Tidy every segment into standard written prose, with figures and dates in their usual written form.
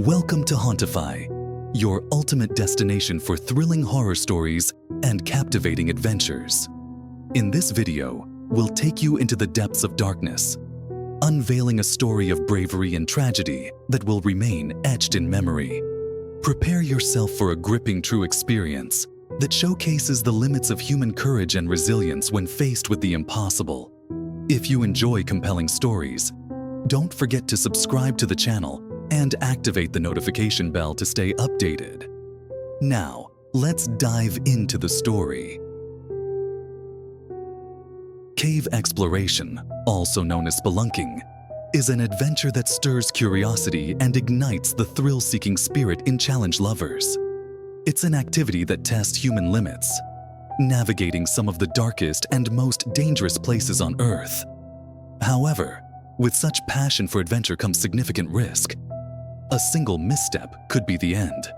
Welcome to Hauntify, your ultimate destination for thrilling horror stories and captivating adventures. In this video, we'll take you into the depths of darkness, unveiling a story of bravery and tragedy that will remain etched in memory. Prepare yourself for a gripping true experience that showcases the limits of human courage and resilience when faced with the impossible. If you enjoy compelling stories, don't forget to subscribe to the channel and activate the notification bell to stay updated. Now, let's dive into the story. Cave exploration, also known as spelunking, is an adventure that stirs curiosity and ignites the thrill-seeking spirit in challenge lovers. It's an activity that tests human limits, navigating some of the darkest and most dangerous places on Earth. However, with such passion for adventure comes significant risk. A single misstep could be the end.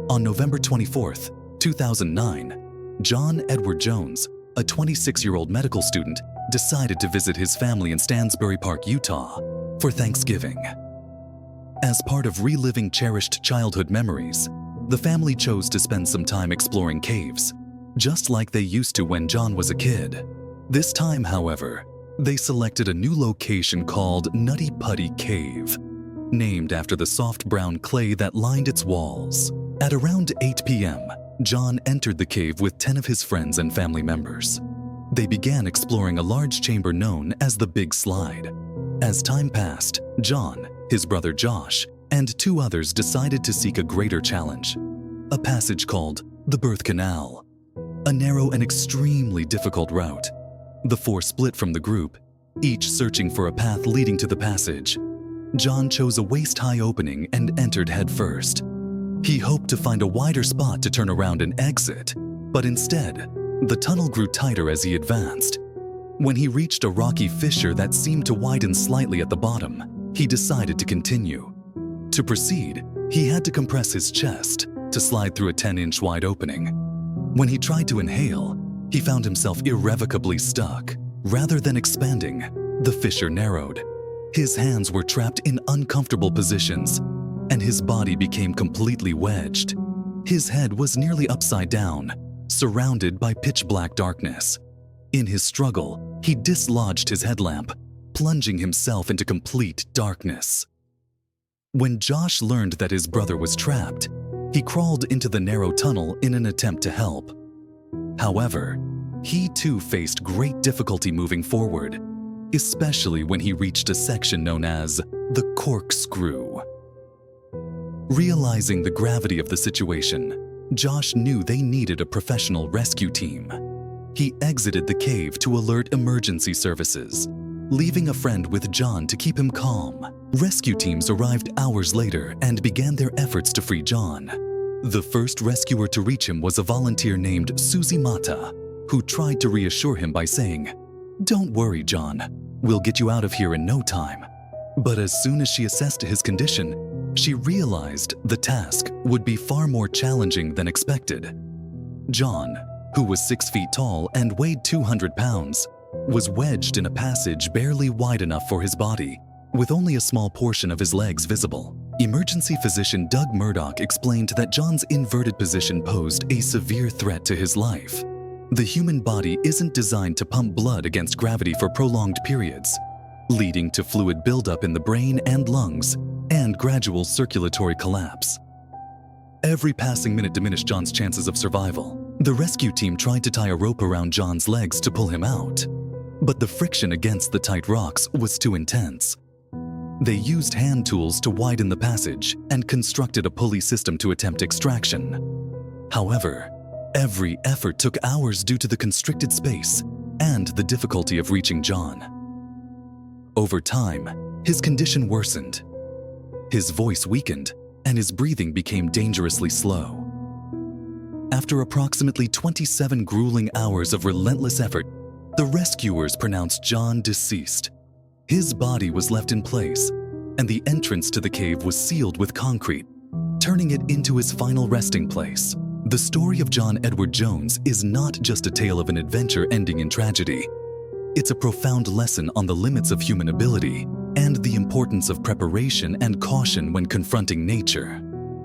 On November 24th, 2009, John Edward Jones, a 26-year-old medical student, decided to visit his family in Stansbury Park, Utah, for Thanksgiving. As part of reliving cherished childhood memories, the family chose to spend some time exploring caves, just like they used to when John was a kid. This time, however, they selected a new location called Nutty Putty Cave, named after the soft brown clay that lined its walls. At around 8 p.m., John entered the cave with 10 of his friends and family members. They began exploring a large chamber known as the Big Slide. As time passed, John, his brother Josh, and 2 others decided to seek a greater challenge, a passage called the Birth Canal, a narrow and extremely difficult route. The 4 split from the group, each searching for a path leading to the passage. John chose a waist-high opening and entered headfirst. He hoped to find a wider spot to turn around and exit, but instead, the tunnel grew tighter as he advanced. When he reached a rocky fissure that seemed to widen slightly at the bottom, he decided to continue. To proceed, he had to compress his chest to slide through a 10-inch wide opening. When he tried to inhale, he found himself irrevocably stuck. Rather than expanding, the fissure narrowed. His hands were trapped in uncomfortable positions, and his body became completely wedged. His head was nearly upside down, surrounded by pitch-black darkness. In his struggle, he dislodged his headlamp, plunging himself into complete darkness. When Josh learned that his brother was trapped, he crawled into the narrow tunnel in an attempt to help. However, he too faced great difficulty moving forward, especially when he reached a section known as the corkscrew. Realizing the gravity of the situation, Josh knew they needed a professional rescue team. He exited the cave to alert emergency services, leaving a friend with John to keep him calm. Rescue teams arrived hours later and began their efforts to free John. The first rescuer to reach him was a volunteer named Susie Mata, who tried to reassure him by saying, "Don't worry, John. We'll get you out of here in no time." But as soon as she assessed his condition, she realized the task would be far more challenging than expected. John, who was 6 feet tall and weighed 200 pounds, was wedged in a passage barely wide enough for his body, with only a small portion of his legs visible. Emergency physician Doug Murdoch explained that John's inverted position posed a severe threat to his life. The human body isn't designed to pump blood against gravity for prolonged periods, leading to fluid buildup in the brain and lungs and gradual circulatory collapse. Every passing minute diminished John's chances of survival. The rescue team tried to tie a rope around John's legs to pull him out, but the friction against the tight rocks was too intense. They used hand tools to widen the passage and constructed a pulley system to attempt extraction. However, every effort took hours due to the constricted space and the difficulty of reaching John. Over time, his condition worsened. His voice weakened, and his breathing became dangerously slow. After approximately 27 grueling hours of relentless effort, the rescuers pronounced John deceased. His body was left in place, and the entrance to the cave was sealed with concrete, turning it into his final resting place. The story of John Edward Jones is not just a tale of an adventure ending in tragedy. It's a profound lesson on the limits of human ability and the importance of preparation and caution when confronting nature.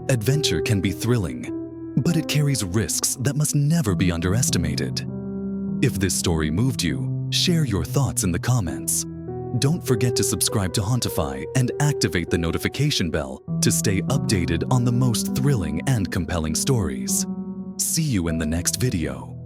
Adventure can be thrilling, but it carries risks that must never be underestimated. If this story moved you, share your thoughts in the comments. Don't forget to subscribe to Hauntify and activate the notification bell to stay updated on the most thrilling and compelling stories. See you in the next video.